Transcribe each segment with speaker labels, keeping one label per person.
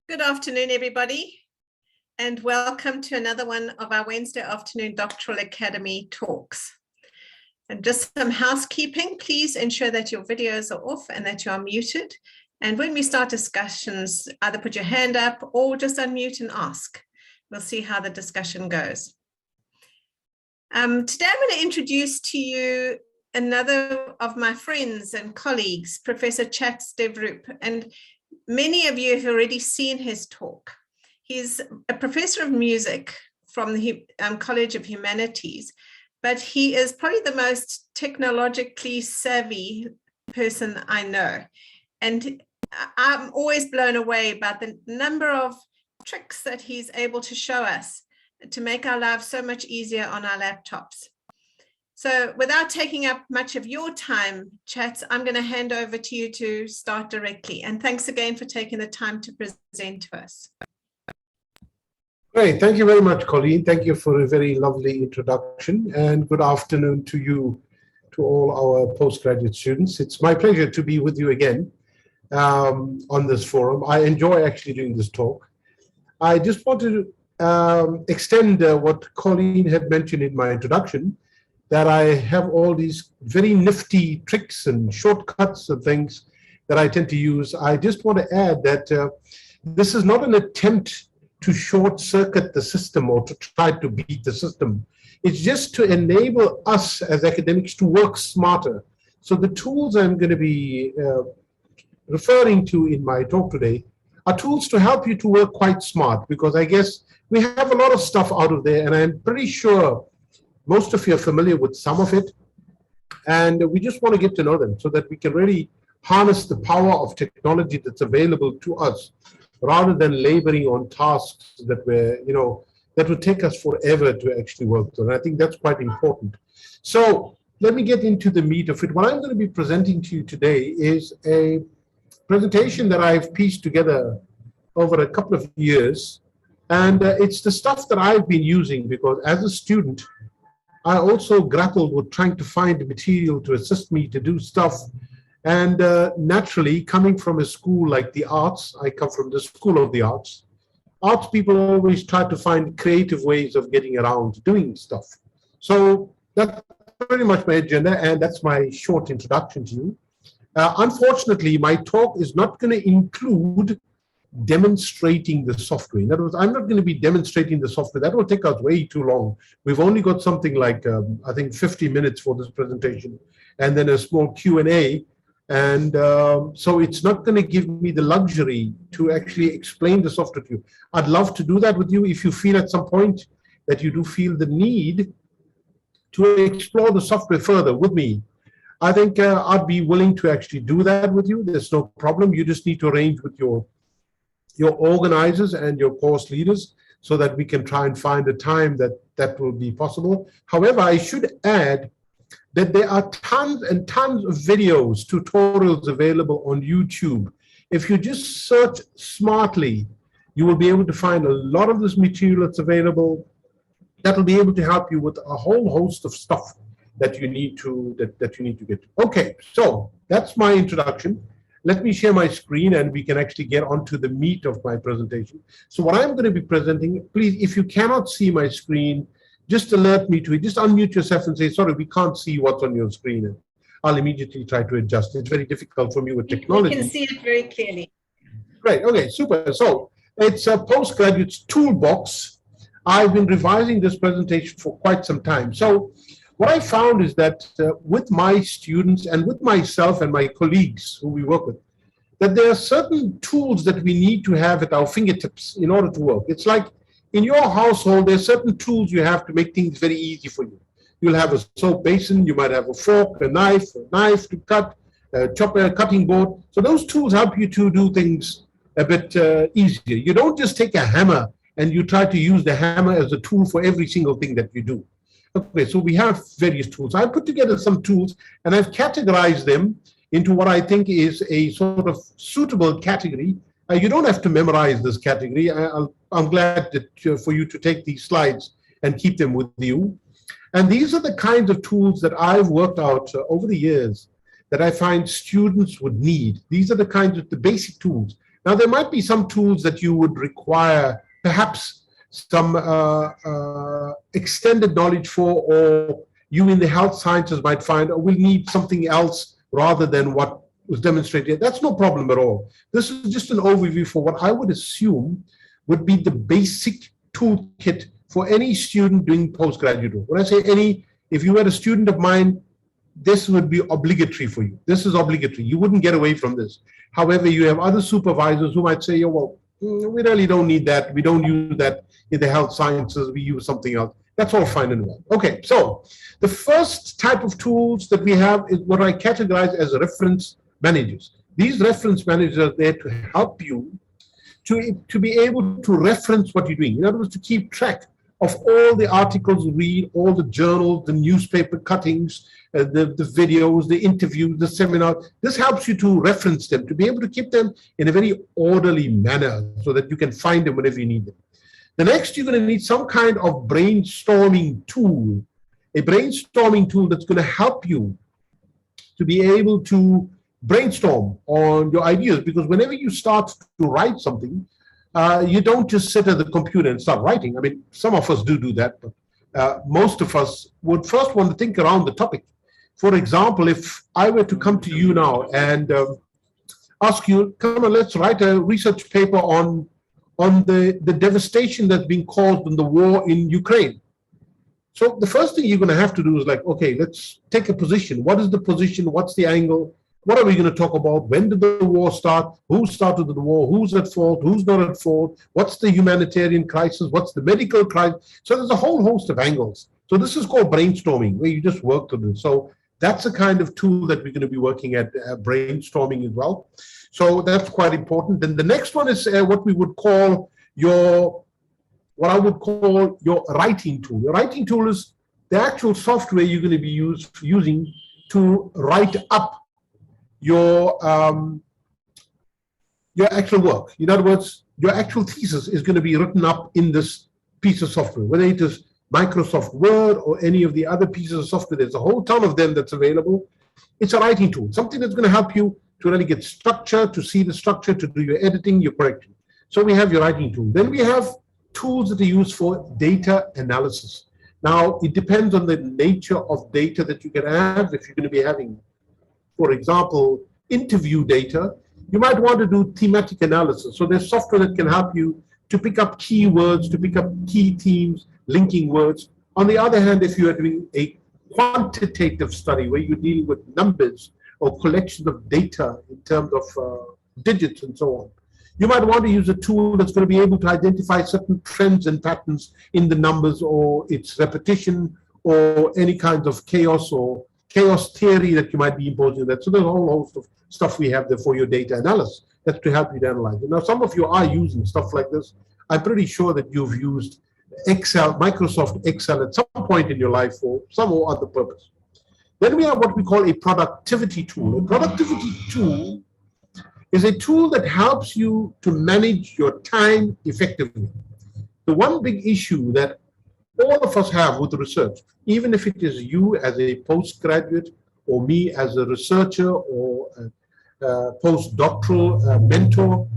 Speaker 1: Good afternoon, everybody, and welcome to another one of our Wednesday afternoon Doctoral Academy talks. And just some housekeeping, please ensure that your videos are off and that you are muted. And when we start discussions, either put your hand up or just unmute and ask. We'll see how the discussion goes. Today, I'm going to introduce to you another of my friends and colleagues, Professor Chats Devrup, and many of you have already seen his talk. He's a professor of music from the College of Humanities, but he is probably the most technologically savvy person I know. And I'm always blown away by the number of tricks that he's able to show us to make our lives so much easier on our laptops. So without taking up much of your time, Chats, I'm going to hand over to you to start directly. And thanks again for taking the time to present to us.
Speaker 2: Great. Thank you very much, Colleen. Thank you for a very lovely introduction, and good afternoon to you, to all our postgraduate students. It's my pleasure to be with you again on this forum. I enjoy actually doing this talk. I just wanted to extend what Colleen had mentioned in my introduction, that I have all these very nifty tricks and shortcuts and things that I tend to use. I just want to add that this is not an attempt to short circuit the system or to try to beat the system. It's just to enable us as academics to work smarter. So the tools I'm going to be referring to in my talk today are tools to help you to work quite smart, because I guess we have a lot of stuff out of there, and I'm pretty sure most of you are familiar with some of it, and we just want to get to know them so that we can really harness the power of technology that's available to us, rather than laboring on tasks that that would take us forever to actually work through. And I think that's quite important. So let me get into the meat of it. What I'm going to be presenting to you today is a presentation that I've pieced together over a couple of years, and it's the stuff that I've been using, because as a student, I also grappled with trying to find material to assist me to do stuff. And naturally, coming from a school like the arts, I come from the School of the Arts. Arts people always try to find creative ways of getting around doing stuff. So that's pretty much my agenda, and that's my short introduction to you. Unfortunately, my talk is not going to include demonstrating the software. In other words, I'm not going to be demonstrating the software. That will take us way too long. We've only got something like, I think, 50 minutes for this presentation, and then a small Q&A. And so it's not going to give me the luxury to actually explain the software to you. I'd love to do that with you if you feel at some point that you do feel the need to explore the software further with me. I think I'd be willing to actually do that with you. There's no problem. You just need to arrange with your organizers and your course leaders so that we can try and find a time that will be possible. However, I should add that there are tons and tons of videos, tutorials available on YouTube. If you just search smartly, you will be able to find a lot of this material that's available that will be able to help you with a whole host of stuff that you need to get. Okay, so that's my introduction. Let me share my screen and we can actually get onto the meat of my presentation. So what I'm going to be presenting, please, if you cannot see my screen, just alert me to it. Just unmute yourself and say, sorry, we can't see what's on your screen. And I'll immediately try to adjust. It's very difficult for me with technology.
Speaker 1: You can see it very clearly.
Speaker 2: Great, okay, super. So it's a postgraduate's toolbox. I've been revising this presentation for quite some time. So what I found is that with my students and with myself and my colleagues who we work with, that there are certain tools that we need to have at our fingertips in order to work. It's like in your household, there are certain tools you have to make things very easy for you. You'll have a soap basin, you might have a fork, a knife to cut, a chopper, a cutting board. So those tools help you to do things a bit easier. You don't just take a hammer and you try to use the hammer as a tool for every single thing that you do. Okay, so we have various tools. I've put together some tools and I've categorized them into what I think is a sort of suitable category. You don't have to memorize this category. I'm glad that, for you to take these slides and keep them with you. And these are the kinds of tools that I've worked out over the years that I find students would need. These are the kinds of the basic tools. Now, there might be some tools that you would require perhaps some extended knowledge for, or you in the health sciences might find, oh, we'll need something else rather than what was demonstrated. That's no problem at all. This is just an overview for what I would assume would be the basic toolkit for any student doing postgraduate work. When I say any, if you were a student of mine, this would be obligatory for you. This is obligatory. You wouldn't get away from this. However, you have other supervisors who might say, oh, well, we really don't need that. We don't use that in the health sciences. We use something else. That's all fine and well. Okay, so the first type of tools that we have is what I categorize as reference managers. These reference managers are there to help you to be able to reference what you're doing. In other words, to keep track of all the articles you read, all the journals, the newspaper cuttings, the videos, the interviews, the seminars. This helps you to reference them, to be able to keep them in a very orderly manner so that you can find them whenever you need them. The next, you're going to need some kind of brainstorming tool, a brainstorming tool that's going to help you to be able to brainstorm on your ideas, because whenever you start to write something, you don't just sit at the computer and start writing. I mean, some of us do that, but most of us would first want to think around the topic. For example, if I were to come to you now and ask you, come on, let's write a research paper on the devastation that's being caused in the war in Ukraine. So the first thing you're going to have to do is like, okay, let's take a position. What is the position? What's the angle? What are we going to talk about? When did the war start? Who started the war? Who's at fault? Who's not at fault? What's the humanitarian crisis? What's the medical crisis? So there's a whole host of angles. So this is called brainstorming, where you just work through it. So that's the kind of tool that we're going to be working at, brainstorming as well. So that's quite important. Then the next one is what we would call what I would call your writing tool. Your writing tool is the actual software you're going to be using to write up your actual work. In other words, your actual thesis is going to be written up in this piece of software, whether it is Microsoft Word or any of the other pieces of software. There's a whole ton of them that's available. It's a writing tool, something that's going to help you to really get structure, to see the structure, to do your editing, your correction. So we have your writing tool. Then we have tools that are used for data analysis. Now, it depends on the nature of data that you can have. If you're going to be having, for example, interview data, you might want to do thematic analysis. So there's software that can help you to pick up keywords, to pick up key themes, linking words. On the other hand, if you are doing a quantitative study where you're dealing with numbers or collection of data in terms of digits and so on, you might want to use a tool that's going to be able to identify certain trends and patterns in the numbers, or its repetition, or any kinds of chaos or chaos theory that you might be imposing that. So there's a whole host of stuff we have there for your data analysis. That's to help you to analyze it. Now, some of you are using stuff like this. I'm pretty sure that you've used Excel, Microsoft Excel at some point in your life for some or other purpose. Then we have what we call a productivity tool. A productivity tool is a tool that helps you to manage your time effectively. The one big issue that all of us have with research, even if it is you as a postgraduate or me as a researcher or a postdoctoral mentor,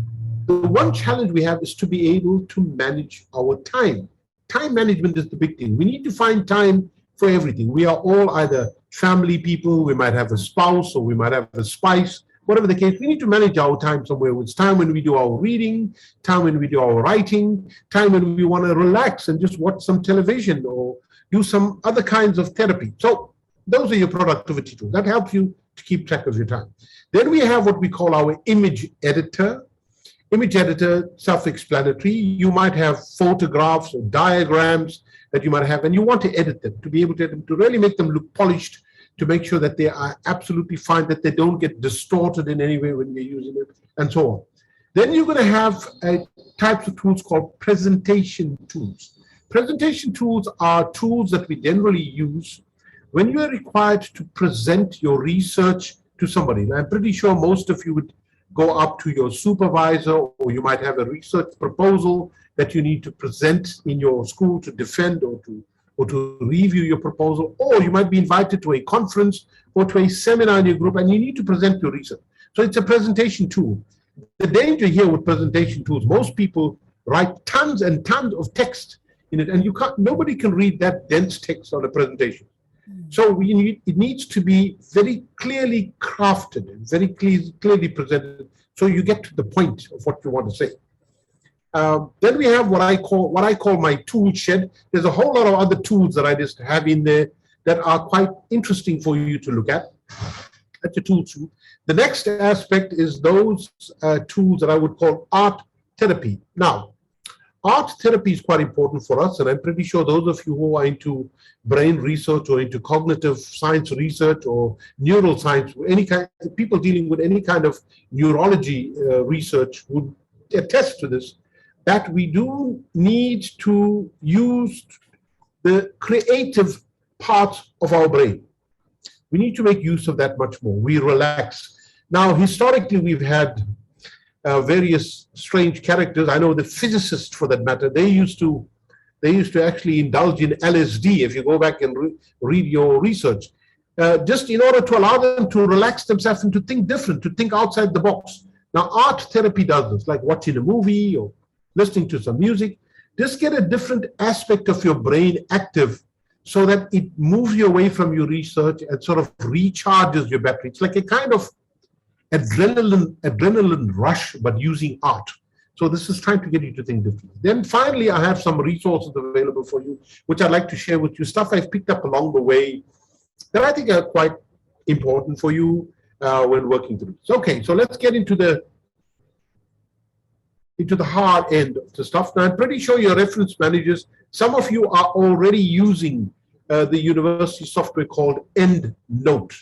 Speaker 2: the one challenge we have is to be able to manage our time. Time management is the big thing. We need to find time for everything. We are all either family people, we might have a spouse, or we might have a spouse. Whatever the case, we need to manage our time somewhere. It's time when we do our reading, time when we do our writing, time when we want to relax and just watch some television or do some other kinds of therapy. So those are your productivity tools. That helps you to keep track of your time. Then we have what we call our image editor. Image editor, self-explanatory. You might have photographs or diagrams that you might have, and you want to edit them, to be able to edit them, to really make them look polished, to make sure that they are absolutely fine, that they don't get distorted in any way when you're using it, and so on. Then you're going to have types of tools called presentation tools. Presentation tools are tools that we generally use when you are required to present your research to somebody. And I'm pretty sure most of you would go up to your supervisor, or you might have a research proposal that you need to present in your school to defend or to review your proposal, or you might be invited to a conference or to a seminar in your group and you need to present your research. So it's a presentation tool. the danger here with presentation tools, most people write tons and tons of text in it, and nobody can read that dense text on a presentation. So it needs to be very clearly crafted and very clearly presented, so you get to the point of what you want to say. Then we have what I call my tool shed. There's a whole lot of other tools that I just have in there that are quite interesting for you to look at. That's a tool shed. The next aspect is those tools that I would call art therapy. Now, art therapy is quite important for us, and I'm pretty sure those of you who are into brain research or into cognitive science research or neuroscience, people dealing with any kind of neurology research would attest to this, that we do need to use the creative part of our brain. We need to make use of that much more. We relax. Now, historically, we've had various strange characters. I know the physicists, for that matter, they used to actually indulge in LSD, if you go back and read your research, just in order to allow them to relax themselves and to think different, to think outside the box. Now, art therapy does this, like watching a movie or listening to some music. Just get a different aspect of your brain active so that it moves you away from your research and sort of recharges your battery. It's like a kind of adrenaline rush, but using art. So this is trying to get you to think differently. Then finally, I have some resources available for you, which I'd like to share with you, stuff I've picked up along the way that I think are quite important for you when working through this. Okay, so let's get into the hard end of the stuff. Now, I'm pretty sure your reference managers, some of you are already using the university software called EndNote.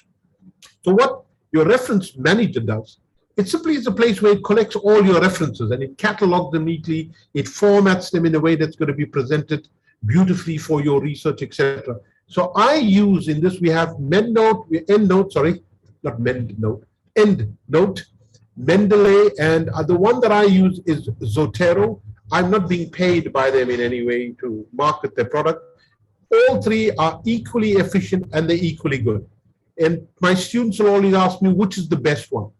Speaker 2: So what your reference manager does, it simply is a place where it collects all your references and it catalogs them neatly, it formats them in a way that's going to be presented beautifully for your research, etc. So I use, in this, we have EndNote, Mendeley, and the one that I use is Zotero. I'm not being paid by them in any way to market their product. All three are equally efficient and they're equally good. And my students will always ask me, which is the best one?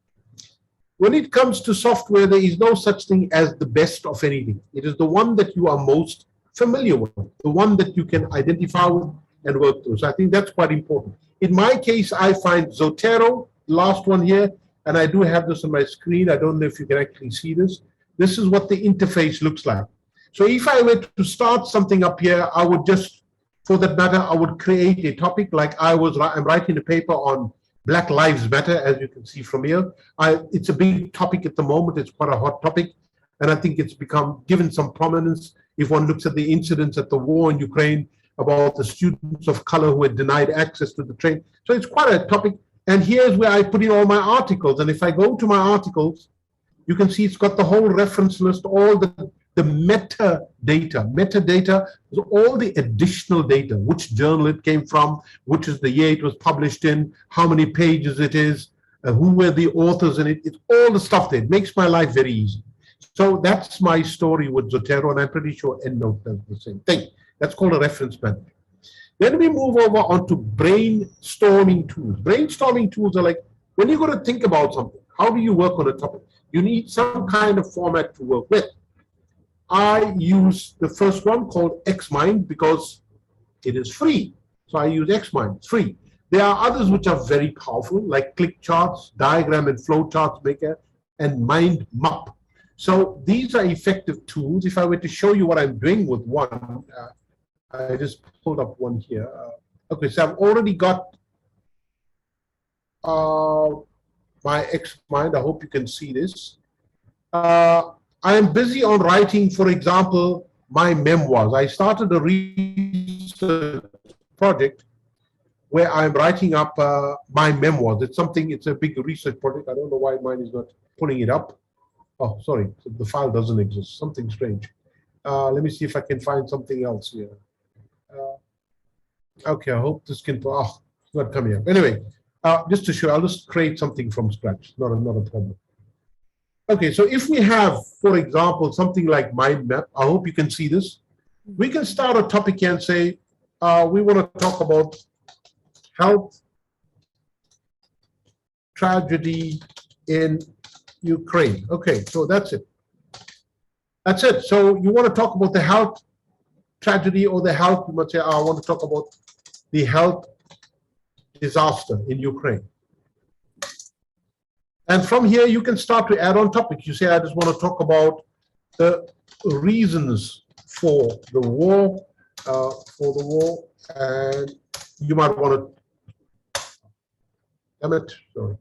Speaker 2: When it comes to software, there is no such thing as the best of anything. It is the one that you are most familiar with, the one that you can identify with and work through. So I think that's quite important. In my case, I find Zotero, last one here, and I do have this on my screen. I don't know if you can actually see this. This is what the interface looks like. So if I were to start something up here, I would just, for that matter, I would create a topic like I'm writing a paper on Black Lives Matter, as you can see from here. It's a big topic at the moment. It's quite a hot topic. And I think it's become given some prominence. If one looks at the incidents at the war in Ukraine about the students of color who were denied access to the train. So it's quite a topic. And here's where I put in all my articles. And if I go to my articles, you can see it's got the whole reference list, all the metadata. Metadata is all the additional data, which journal it came from, which is the year it was published in, how many pages it is, who were the authors in it. It's all the stuff there. It makes my life very easy. So that's my story with Zotero, and I'm pretty sure EndNote does the same thing. That's called a reference manager. Then we move over onto brainstorming tools. Brainstorming tools are like, when you're going to think about something, how do you work on a topic? You need some kind of format to work with. I use the first one called Xmind because it is free. So I use Xmind, it's free. There are others which are very powerful, like Click Charts, Diagram and Flow Charts Maker, and MindMap. So these are effective tools. If I were to show you what I'm doing with one, I just pulled up one here. Okay, so I've already got my Xmind. I hope you can see this. I am busy on writing, for example, my memoirs. I started a research project where I'm writing up my memoirs. It's a big research project. I don't know why mine is not pulling it up. Oh, sorry, the file doesn't exist. Something strange. Let me see if I can find something else here. Okay, I hope this can, it's not coming up. Anyway, just to show, I'll just create something from scratch. Not a problem. Okay, so if we have, for example, something like mind map, I hope you can see this. We can start a topic here and say, we want to talk about health tragedy in Ukraine. Okay, so that's it. That's it. So you want to talk about the health tragedy or the health, you might say, I want to talk about the health disaster in Ukraine. And from here, you can start to add on topics. You say, I just want to talk about the reasons for the war, and you might want to, damn it, sorry.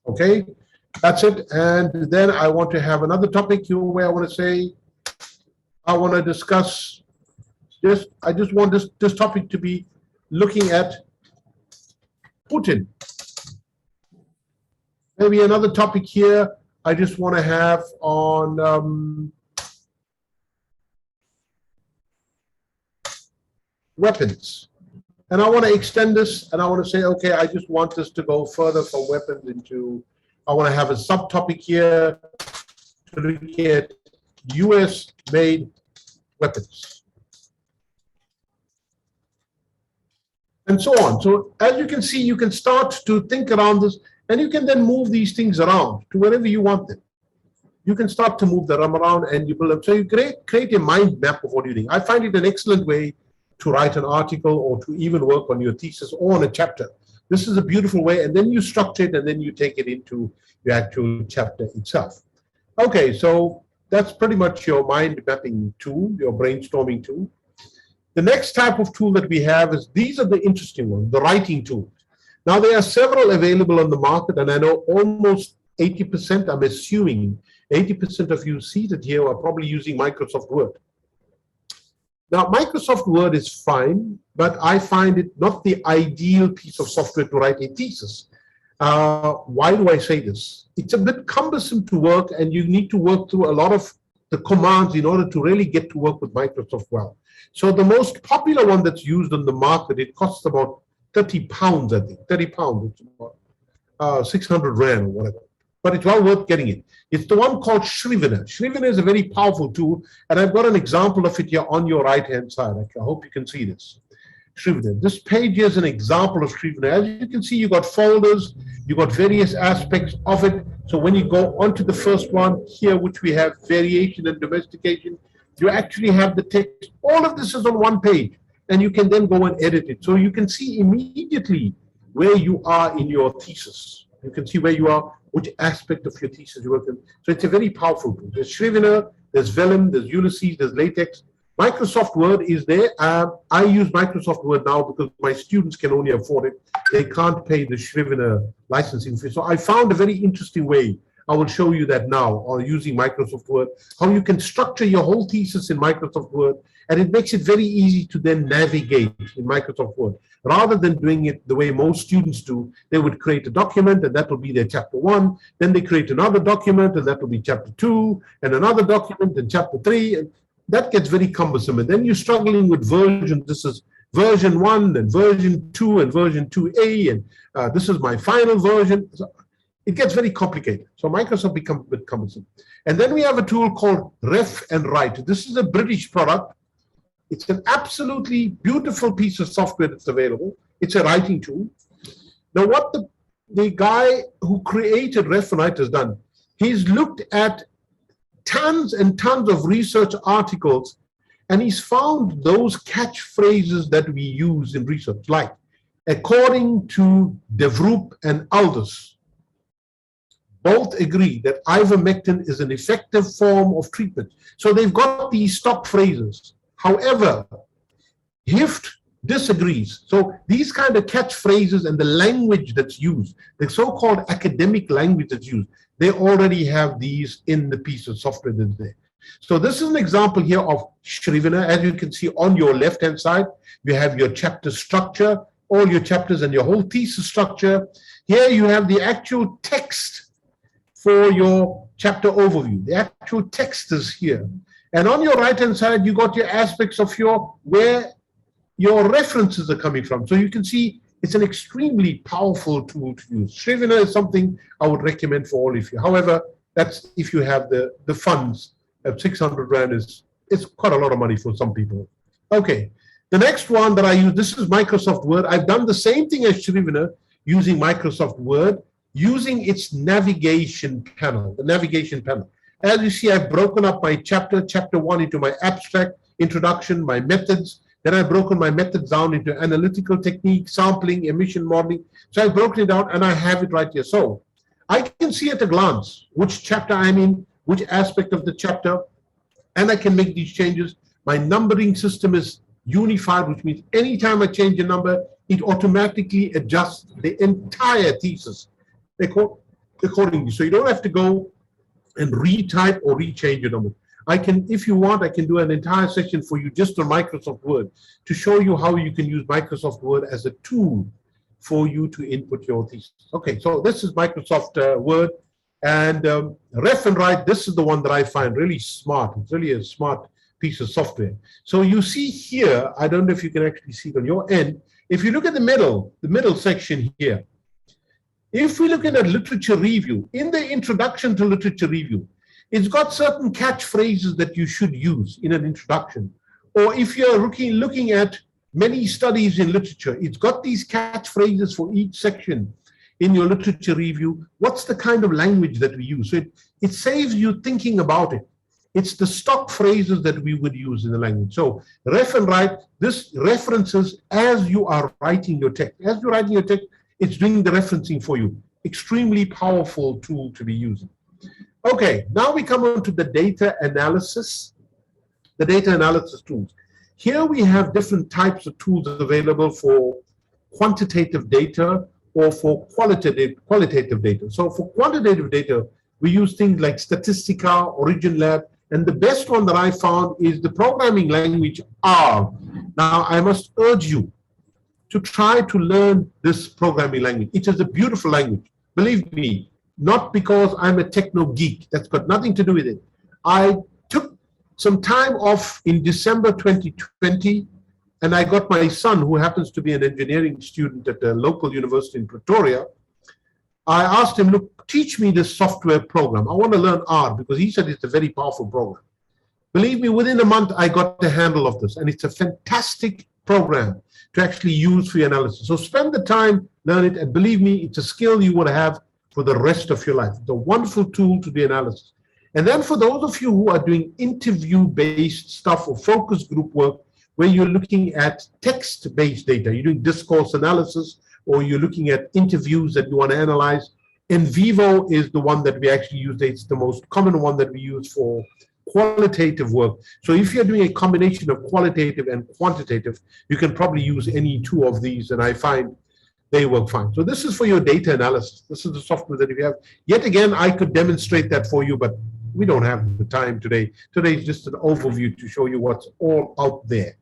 Speaker 2: Okay, that's it. And then I want to have another topic where I want to say, I want to discuss this. I just want this topic to be looking at Putin. Maybe another topic here I just want to have on weapons. And I want to extend this, and I want to say, okay, I just want this to go further from weapons into, I want to have a subtopic here to look at US-made weapons. And so on. So as you can see, you can start to think around this, and you can then move these things around to wherever you want them. You can start to move them around and you build them. So you create a mind map of what you think. I find it an excellent way to write an article or to even work on your thesis or on a chapter. This is a beautiful way, and then you structure it and then you take it into your actual chapter itself. Okay, so that's pretty much your mind mapping tool, your brainstorming tool. The next type of tool that we have is, these are the interesting ones, the writing tool. Now there are several available on the market, and I know almost 80%, I'm assuming 80% of you seated here are probably using Microsoft Word. Now, Microsoft Word is fine, but I find it not the ideal piece of software to write a thesis. Why do I say this? It's a bit cumbersome to work, and you need to work through a lot of the commands in order to really get to work with Microsoft well. So the most popular one that's used on the market, it costs about 30 pounds, I think, 30 pounds, it's about 600 Rand or whatever. But it's well worth getting it. It's the one called Scrivener. Scrivener is a very powerful tool, and I've got an example of it here on your right-hand side. I hope you can see this. Scrivener. This page here is an example of Scrivener. As you can see, you got folders, you got various aspects of it. So when you go onto the first one here, which we have variation and domestication, you actually have the text. All of this is on one page, and you can then go and edit it. So you can see immediately where you are in your thesis. You can see where you are, which aspect of your thesis you work in. So it's a very powerful tool. There's Scrivener, there's Vellum, there's Ulysses, there's LaTeX. Microsoft Word is there. I use Microsoft Word now because my students can only afford it. They can't pay the Scrivener licensing fee. So I found a very interesting way. I will show you that now, or using Microsoft Word, how you can structure your whole thesis in Microsoft Word, and it makes it very easy to then navigate in Microsoft Word. Rather than doing it the way most students do, they would create a document, and that will be their chapter 1. Then they create another document, and that will be chapter 2, and another document, and chapter 3. And that gets very cumbersome. And then you're struggling with versions. This is version 1, and version 2, and version 2A, and this is my final version. So it gets very complicated. So Microsoft becomes a bit cumbersome. And then we have a tool called Ref and Write. This is a British product. It's an absolutely beautiful piece of software that's available. It's a writing tool. Now, what the guy who created Ref and Write has done, he's looked at tons and tons of research articles, and he's found those catchphrases that we use in research, like, according to De Vroep and Aldous, both agree that ivermectin is an effective form of treatment. So they've got these stock phrases. However, HIFT disagrees. So these kind of catchphrases and the language that's used, the so-called academic language that's used, they already have these in the piece of software that's there. So this is an example here of Scrivener. As you can see on your left-hand side, you have your chapter structure, all your chapters and your whole thesis structure. Here you have the actual text for your chapter overview. The actual text is here. And on your right-hand side, you got your aspects of where your references are coming from. So you can see it's an extremely powerful tool to use. Scrivener is something I would recommend for all of you. However, that's if you have the funds. 600 Rand is quite a lot of money for some people. Okay, The next one that I use, this is Microsoft Word. I've done the same thing as Shrivana using Microsoft Word, using its navigation panel, the navigation panel. As you see, I've broken up my chapter 1 into my abstract, introduction, my methods. Then I've broken my methods down into analytical technique, sampling, emission modeling. So I've broken it down and I have it right here. So I can see at a glance which chapter I'm in, which aspect of the chapter, and I can make these changes. My numbering system is unified, which means anytime I change a number, it automatically adjusts the entire thesis accordingly. So you don't have to go and retype or rechange your number. I can, if you want, I can do an entire section for you just on Microsoft Word to show you how you can use Microsoft Word as a tool for you to input your thesis. Okay, so this is Microsoft Word, and Ref and Write, this is the one that I find really smart. It's really a smart piece of software. So you see here, I don't know if you can actually see it on your end. If you look at the middle section here, if we look at literature review, in the introduction to literature review, it's got certain catchphrases that you should use in an introduction. Or if you're looking at many studies in literature, it's got these catchphrases for each section in your literature review. What's the kind of language that we use? So it saves you thinking about it. It's the stock phrases that we would use in the language. So Ref and Write, this references as you are writing your text. As you're writing your text, it's doing the referencing for you. Extremely powerful tool to be using. Okay, now we come on to the data analysis, tools. Here we have different types of tools available for quantitative data or for qualitative data. So for quantitative data, we use things like Statistica, Origin Lab, and the best one that I found is the programming language R. Now, I must urge you to try to learn this programming language. It is a beautiful language. Believe me, not because I'm a techno geek. That's got nothing to do with it. I took some time off in December 2020, and I got my son, who happens to be an engineering student at a local university in Pretoria. I asked him, look, teach me this software program. I want to learn R, because he said it's a very powerful program. Believe me, within a month, I got the handle of this, and it's a fantastic program to actually use for your analysis. So spend the time, learn it, and believe me, it's a skill you would have for the rest of your life. It's a wonderful tool to do analysis. And then for those of you who are doing interview-based stuff or focus group work, where you're looking at text-based data, you're doing discourse analysis, or you're looking at interviews that you want to analyze, NVivo is the one that we actually use. It's the most common one that we use for qualitative work. So if you're doing a combination of qualitative and quantitative, you can probably use any two of these, and I find they work fine. So this is for your data analysis. This is the software that you have. Yet again, I could demonstrate that for you, but we don't have the time today. Today is just an overview to show you what's all out there.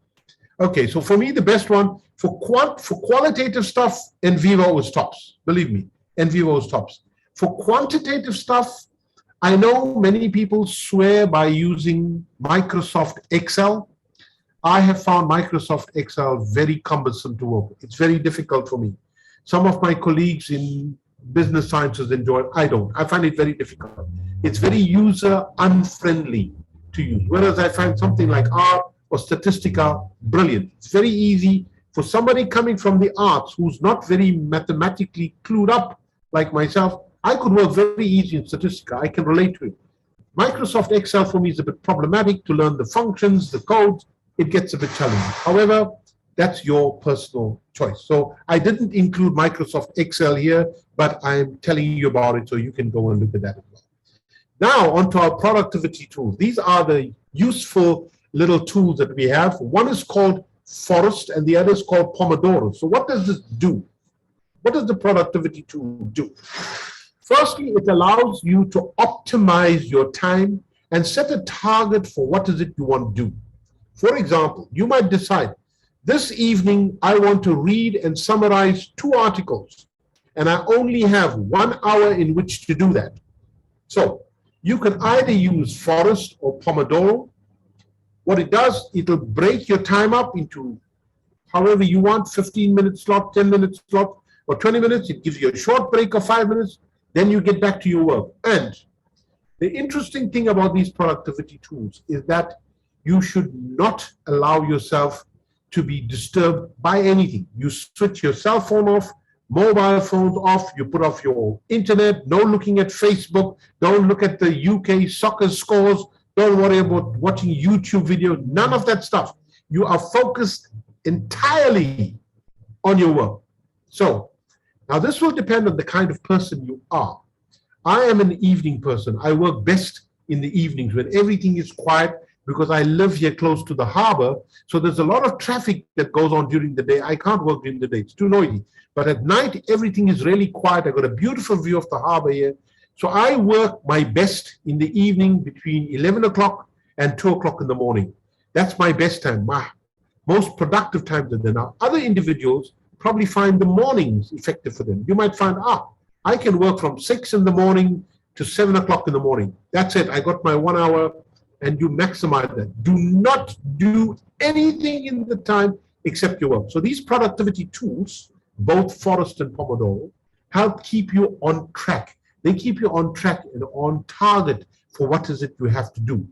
Speaker 2: Okay, so for me, the best one for qualitative stuff, NVivo is tops. Believe me, NVivo is tops. For quantitative stuff, I know many people swear by using Microsoft Excel. I have found Microsoft Excel very cumbersome to work with. It's very difficult for me. Some of my colleagues in business sciences enjoy it. I don't. I find it very difficult. It's very user unfriendly to use. Whereas I find something like R or Statistica brilliant. It's very easy for somebody coming from the arts who's not very mathematically clued up like myself. I could work very easy in Statistica. I can relate to it. Microsoft Excel for me is a bit problematic to learn the functions, the codes. It gets a bit challenging. However, that's your personal choice. So I didn't include Microsoft Excel here, but I'm telling you about it so you can go and look at that as well. Now, onto our productivity tools. These are the useful little tools that we have. One is called Forest and the other is called Pomodoro. So what does this do? What does the productivity tool do? Firstly, it allows you to optimize your time and set a target for what is it you want to do. For example, you might decide, this evening I want to read and summarize 2 articles, and I only have 1 hour in which to do that. So you can either use Forest or Pomodoro. What it does, it'll break your time up into however you want, 15-minute slot, 10-minute slot, or 20 minutes. It gives you a short break of 5 minutes. Then you get back to your work. And the interesting thing about these productivity tools is that you should not allow yourself to be disturbed by anything. You switch your cell phone off, mobile phones off, you put off your internet, no looking at Facebook, don't look at the UK soccer scores, don't worry about watching YouTube videos, none of that stuff. You are focused entirely on your work. So now this will depend on the kind of person you are. I am an evening person. I work best in the evenings when everything is quiet, because I live here close to the harbor. So there's a lot of traffic that goes on during the day. I can't work during the day, it's too noisy. But at night, everything is really quiet. I've got a beautiful view of the harbor here. So I work my best in the evening between 11 o'clock and 2 o'clock in the morning. That's my best time, my most productive times are there. Now, other individuals probably find the mornings effective for them. You might find, I can work from 6 in the morning to 7 o'clock in the morning. That's it, I got my 1 hour, and you maximize that. Do not do anything in the time except your work. So these productivity tools, both Forest and Pomodoro, help keep you on track. They keep you on track and on target for what is it you have to do.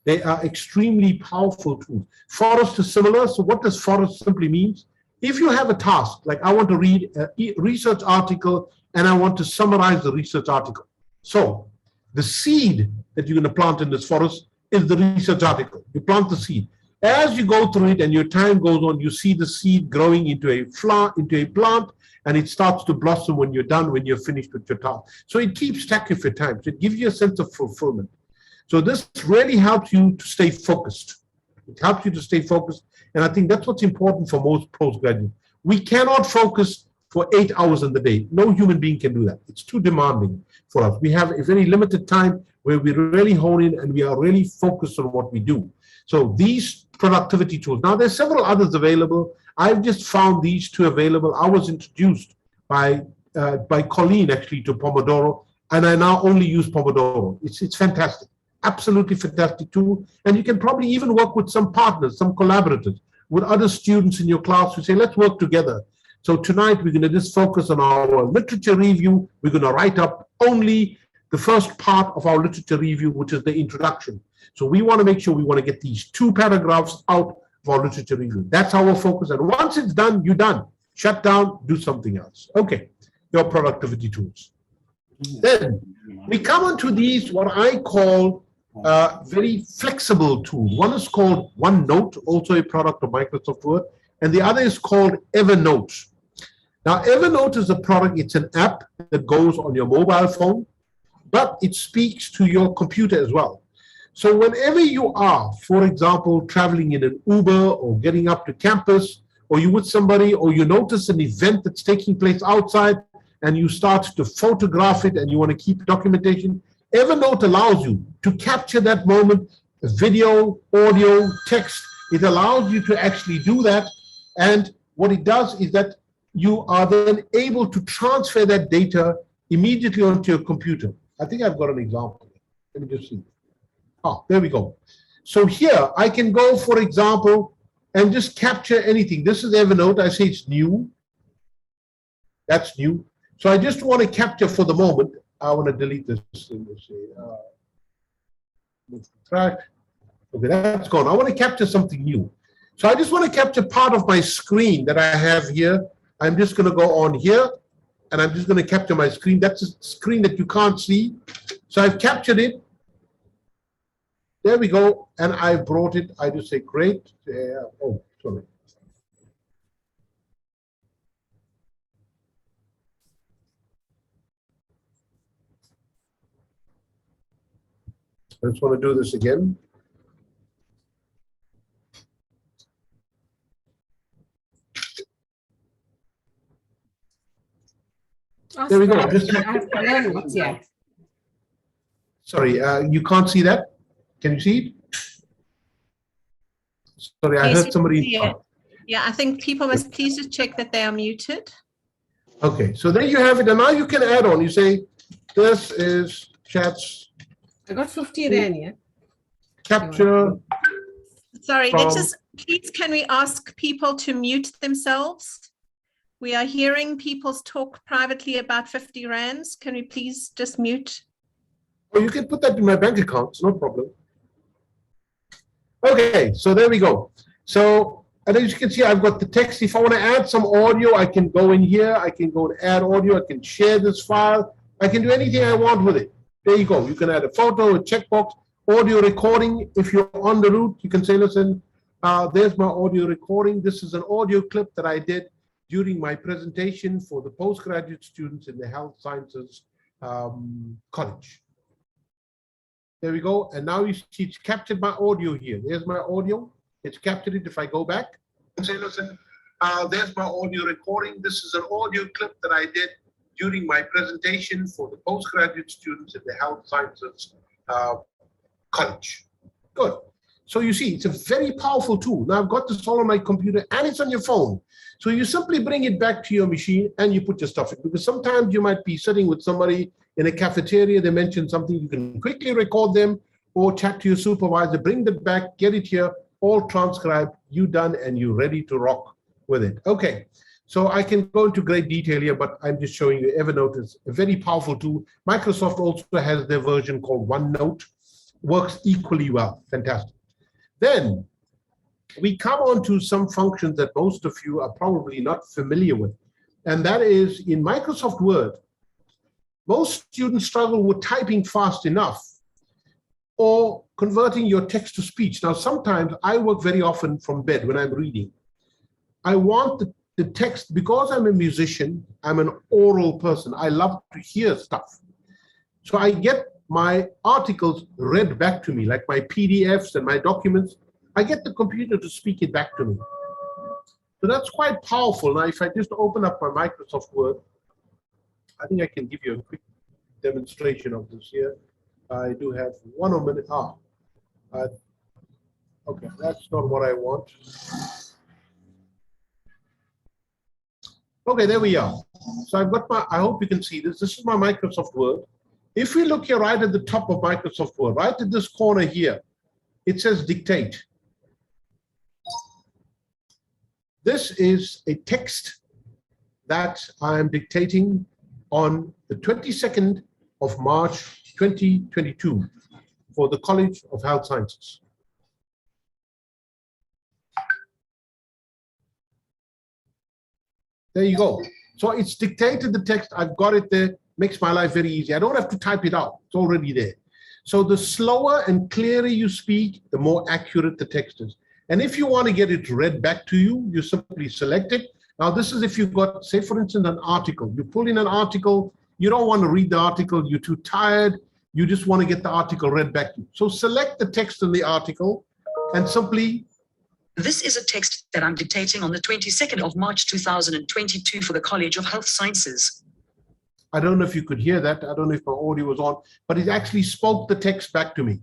Speaker 2: They are extremely powerful tools. Forest is similar. So what does Forest simply mean? If you have a task, like I want to read a research article and I want to summarize the research article. So the seed that you're going to plant in this forest is the research article. You plant the seed. As you go through it and your time goes on, you see the seed growing into a flower, into a plant, and it starts to blossom when you're done, when you're finished with your task. So it keeps track of your time. So it gives you a sense of fulfillment. So this really helps you to stay focused. It helps you to stay focused. And I think that's what's important for most postgraduates. We cannot focus for 8 hours in the day. No human being can do that. It's too demanding for us. We have a very limited time where we really hone in and we are really focused on what we do. So these productivity tools, now there's several others available. I've just found these two available. I was introduced by Colleen actually to Pomodoro, and I now only use Pomodoro. It's fantastic, absolutely fantastic tool. And you can probably even work with some partners, some collaborators, with other students in your class who say, let's work together. So tonight we're going to just focus on our literature review. We're going to write up only the first part of our literature review, which is the introduction. So we want to make sure we want to get these 2 paragraphs out of our literature review. That's our focus. And once it's done, you're done. Shut down, do something else. Okay, your productivity tools. Then we come on to these, what I call very flexible tools. One is called OneNote, also a product of Microsoft Word, and the other is called Evernote. Now, Evernote is a product, it's an app that goes on your mobile phone, but it speaks to your computer as well. So whenever you are, for example, traveling in an Uber or getting up to campus, or you're with somebody, or you notice an event that's taking place outside, and you start to photograph it and you want to keep documentation, Evernote allows you to capture that moment, video, audio, text. It allows you to actually do that. And what it does is that you are then able to transfer that data immediately onto your computer. I think I've got an example. Let me just see. There we go. So here I can go, for example, and just capture anything. This is Evernote. I say it's new. That's new. So I just want to capture for the moment. I want to delete this thing. Track. Okay, that's gone. I want to capture something new. So I just want to capture part of my screen that I have here. I'm just going to go on here, and I'm just going to capture my screen. That's a screen that you can't see. So I've captured it. There we go. And I brought it. I just say, great. Oh, sorry. I just want to do this again. There we go.
Speaker 3: I have to learn what's here.
Speaker 2: Sorry, you can't see that? Can you see it? Sorry, I heard somebody.
Speaker 1: Yeah, I think people must please just check that they are muted.
Speaker 2: Okay, so there you have it. And now you can add on. You say, this is chats.
Speaker 3: I got 50 Rand here.
Speaker 2: Capture.
Speaker 1: Sorry, let's just, please, can we ask people to mute themselves? We are hearing people talk privately about 50 Rands. Can we please just mute?
Speaker 2: Oh, you can put that in my bank account. It's no problem. Okay, so there we go. So And as you can see, I've got the text. If I want to add some audio, I can go in here. I can go and add audio. I can share this file. I can do anything I want with it. There you go. You can add a photo, a checkbox, audio recording. If you're on the route, you can say, listen, there's my audio recording. This is an audio clip that I did during my presentation for the postgraduate students in the health sciences college. There we go. And now you see it's captured my audio here. There's my audio. It's captured it. If I go back and say, listen, there's my audio recording. This is an audio clip that I did during my presentation for the postgraduate students in the health sciences college. Good. So you see, it's a very powerful tool. Now I've got this all on my computer and it's on your phone. So you simply bring it back to your machine and you put your stuff in. Because sometimes you might be sitting with somebody in a cafeteria, they mention something, you can quickly record them or chat to your supervisor, bring that back, get it here, all transcribed, you done, and you're ready to rock with it. Okay, so I can go into great detail here, but I'm just showing you Evernote is a very powerful tool. Microsoft also has their version called OneNote, works equally well, fantastic. Then we come on to some functions that most of you are probably not familiar with, and that is in Microsoft Word, most students struggle with typing fast enough or converting your text to speech. Now, sometimes I work very often from bed when I'm reading. I want the text, because I'm a musician, I'm an oral person. I love to hear stuff. So I get my articles read back to me, like my PDFs and my documents. I get the computer to speak it back to me. So that's quite powerful. Now, if I just open up my Microsoft Word, I think I can give you a quick demonstration of this here. I do have 1 more minute. Okay, that's not what I want. Okay, there we are. So I've got my, I hope you can see this. This is my Microsoft Word. If we look here right at the top of Microsoft Word, right at this corner here, it says dictate. This is a text that I am dictating on the 22nd of March 2022 for the College of Health Sciences. There you go. So it's dictated the text. I've got it there. Makes my life very easy. I don't have to type it out. It's already there. So the slower and clearer you speak, the more accurate the text is. And if you want to get it read back to you, you simply select it. Now, this is if you've got, say, for instance, an article. You pull in an article. You don't want to read the article. You're too tired. You just want to get the article read back to you. So select the text in the article and simply.
Speaker 4: This is a text that I'm dictating on the 22nd of March 2022 for the College of Health Sciences.
Speaker 2: I don't know if you could hear that. I don't know if my audio was on, but it actually spoke the text back to me.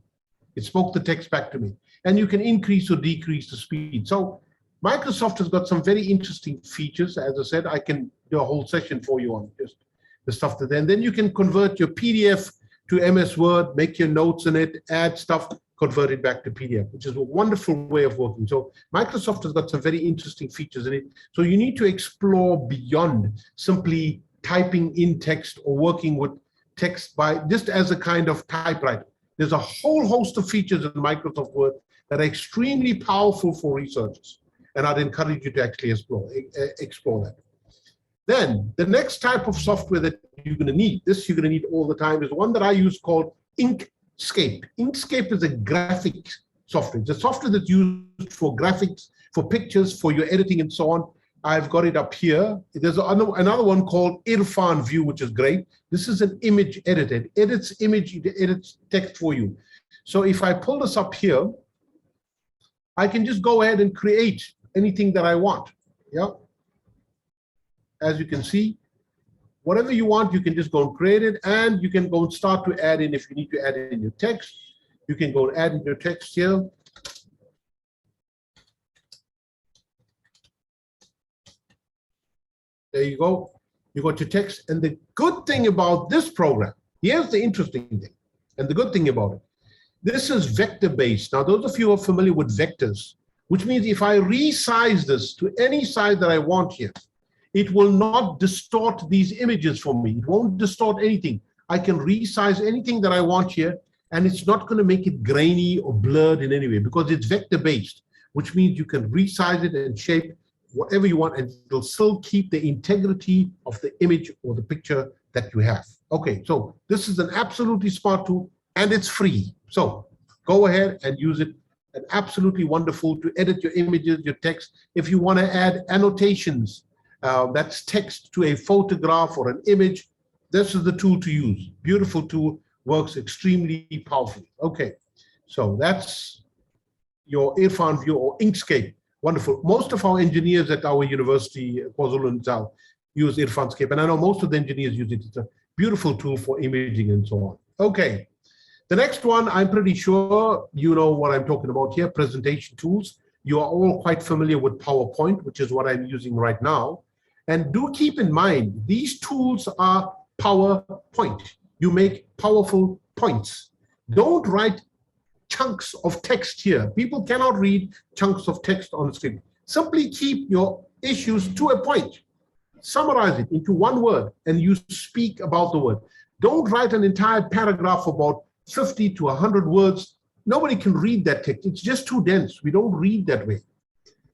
Speaker 2: It spoke the text back to me. And you can increase or decrease the speed. So Microsoft has got some very interesting features. As I said, I can do a whole session for you on just the stuff that then you can convert your PDF to MS Word, make your notes in it, add stuff, convert it back to PDF, which is a wonderful way of working. So Microsoft has got some very interesting features in it. So you need to explore beyond simply typing in text or working with text by just as a kind of typewriter. There's a whole host of features in Microsoft Word that are extremely powerful for researchers. And I'd encourage you to actually explore that. Then the next type of software that you're going to need, this you're going to need all the time, is one that I use called Inkscape. Inkscape is a graphics software. It's a software that's used for graphics, for pictures, for your editing and so on. I've got it up here. There's another one called Irfan View, which is great. This is an image editor. It edits image, it edits text for you. So if I pull this up here, I can just go ahead and create anything that I want. Yeah. As you can see, whatever you want, you can just go and create it, and you can go and start to add in if you need to add in your text. You can go and add in your text here. There you go. You got your text. And the good thing about this program, here's the interesting thing, and the good thing about it. This is vector-based. Now, those of you who are familiar with vectors, which means if I resize this to any size that I want here, it will not distort these images for me. It won't distort anything. I can resize anything that I want here, and it's not going to make it grainy or blurred in any way because it's vector-based. which means you can resize it and shape whatever you want, and it'll still keep the integrity of the image or the picture that you have. Okay, so this is an absolutely smart tool, and it's free. So go ahead and use it. And absolutely wonderful to edit your images, your text. If you want to add annotations, that's text to a photograph or an image, this is the tool to use. Beautiful tool, works extremely powerfully. Okay, so that's your Irfan View or Inkscape. Wonderful. Most of our engineers at our university, KwaZulu-Natal, use Irfanscape, and I know most of the engineers use it. It's a beautiful tool for imaging and so on. Okay, the next one, I'm pretty sure you know what I'm talking about here, presentation tools. You are all quite familiar with PowerPoint, which is what I'm using right now. And do keep in mind, these tools are PowerPoint. You make powerful points. Don't write chunks of text here. People cannot read chunks of text on the screen. Simply keep your issues to a point. Summarize it into one word and you speak about the word. Don't write an entire paragraph about 50 to 100 words. Nobody can read that text. It's just too dense. We don't read that way.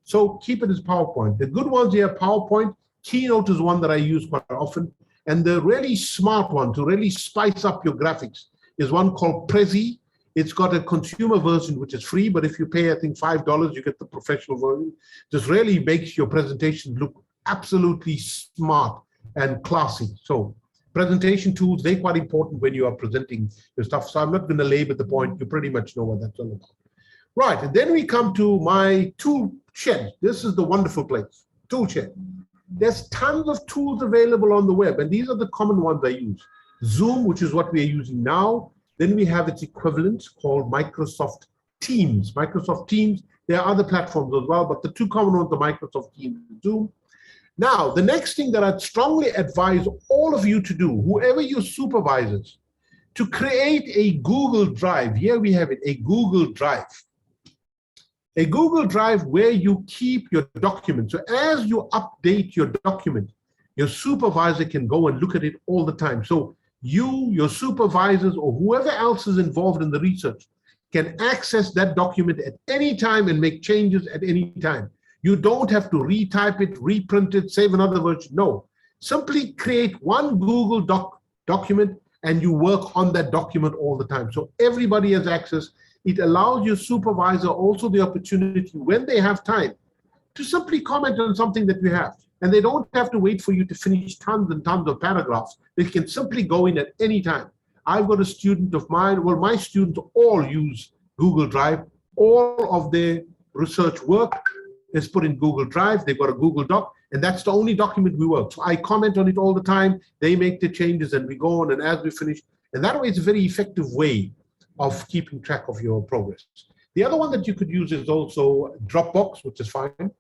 Speaker 2: So keep it as PowerPoint. The good ones here, PowerPoint. Keynote is one that I use quite often. And the really smart one to really spice up your graphics is one called Prezi. It's got a consumer version, which is free, but if you pay, I think, $5, you get the professional version. This really makes your presentation look absolutely smart and classy. So presentation tools, they're quite important when you are presenting your stuff. So I'm not going to labor the point. You pretty much know what that's all about. Right, and then we come to my tool shed. This is the wonderful place, tool shed. There's tons of tools available on the web, and these are the common ones I use. Zoom, which is what we are using now. Then we have its equivalent called Microsoft Teams. Microsoft Teams, there are other platforms as well, but the two common ones are Microsoft Teams and Zoom. Now, the next thing that I'd strongly advise all of you to do, whoever your supervisors, to create a Google Drive. Here we have it, a Google Drive. A Google Drive where you keep your documents. So as you update your document, your supervisor can go and look at it all the time. So you, your supervisors, or whoever else is involved in the research can access that document at any time and make changes at any time. You don't have to retype it, reprint it, save another version. No, simply create one Google document and you work on that document all the time. So everybody has access. It allows your supervisor also the opportunity when they have time to simply comment on something that you have. And they don't have to wait for you to finish tons and tons of paragraphs. They can simply go in at any time. I've got a student of mine, well, my students all use Google Drive. All of their research work is put in Google Drive. They've got a Google Doc, and that's the only document we work. So I comment on it all the time. They make the changes and we go on, and as we finish, and that way it's a very effective way of keeping track of your progress. The other one that you could use is also Dropbox, which is fine.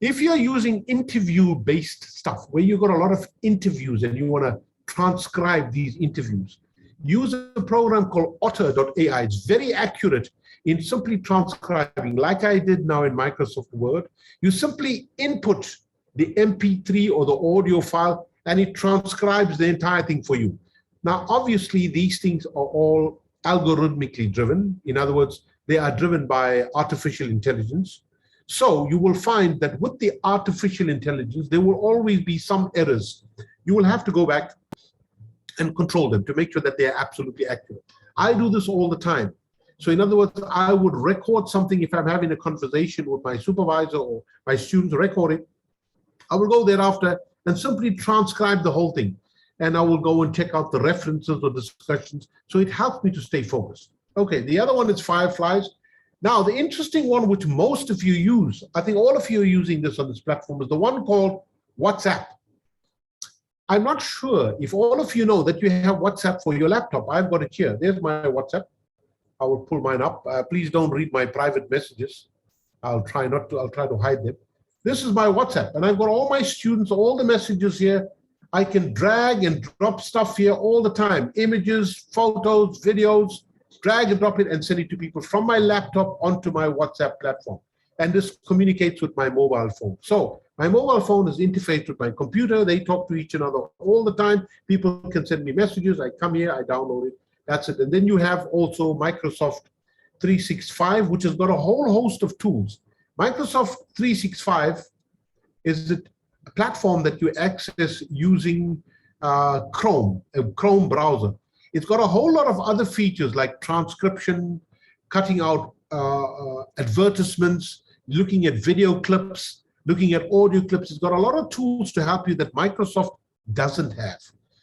Speaker 2: If you're using interview-based stuff, where you've got a lot of interviews and you want to transcribe these interviews, use a program called otter.ai. It's very accurate in simply transcribing, like I did now in Microsoft Word. You simply input the MP3 or the audio file, and it transcribes the entire thing for you. Now, obviously, these things are all algorithmically driven. In other words, they are driven by artificial intelligence. So you will find that with the artificial intelligence, there will always be some errors. You will have to go back and control them to make sure that they are absolutely accurate. I do this all the time. So in other words, I would record something if I'm having a conversation with my supervisor or my students, record it. I will go thereafter and simply transcribe the whole thing. And I will go and check out the references or discussions. So it helps me to stay focused. Okay, the other one is Fireflies. Now, the interesting one, which most of you use, I think all of you are using this on this platform, is the one called WhatsApp. I'm not sure if all of you know that you have WhatsApp for your laptop. I've got it here. There's my WhatsApp. I will pull mine up. Please don't read my private messages. I'll try to hide them. This is my WhatsApp, and I've got all my students, all the messages here. I can drag and drop stuff here all the time. Images, photos, videos, drag and drop it and send it to people from my laptop onto my WhatsApp platform. And this communicates with my mobile phone. So my mobile phone is interfaced with my computer. They talk to each other all the time. People can send me messages. I come here, I download it. That's it. And then you have also Microsoft 365, which has got a whole host of tools. Microsoft 365 is a platform that you access using Chrome, a Chrome browser. It's got a whole lot of other features like transcription, cutting out advertisements, looking at video clips, looking at audio clips. It's got a lot of tools to help you that Microsoft doesn't have.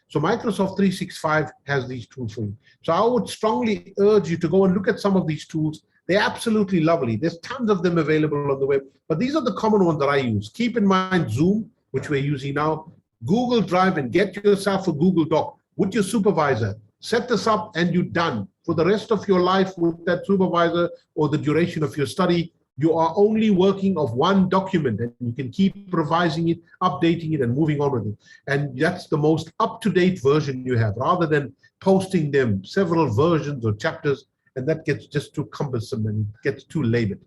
Speaker 2: So Microsoft 365 has these tools for you. So I would strongly urge you to go and look at some of these tools. They're absolutely lovely. There's tons of them available on the web, but these are the common ones that I use. Keep in mind Zoom, which we're using now, Google Drive, and get yourself a Google Doc with your supervisor. Set this up and you're done. For the rest of your life with that supervisor or the duration of your study, you are only working of one document, and you can keep revising it, updating it, and moving on with it. And that's the most up-to-date version you have, rather than posting them several versions or chapters, and that gets just too cumbersome and gets too labored.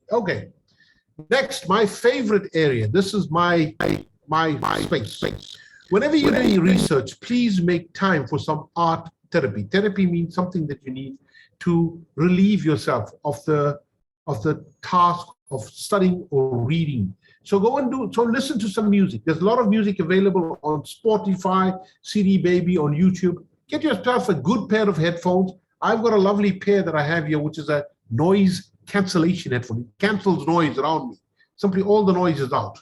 Speaker 2: Okay, next, my favorite area. This is my space. Whenever you're doing research, please make time for some art therapy. Therapy means something that you need to relieve yourself of the task of studying or reading. So listen to some music. There's a lot of music available on Spotify, CD Baby, on YouTube. Get yourself a good pair of headphones. I've got a lovely pair that I have here, which is a noise cancellation headphone. It cancels noise around me. Simply all the noise is out.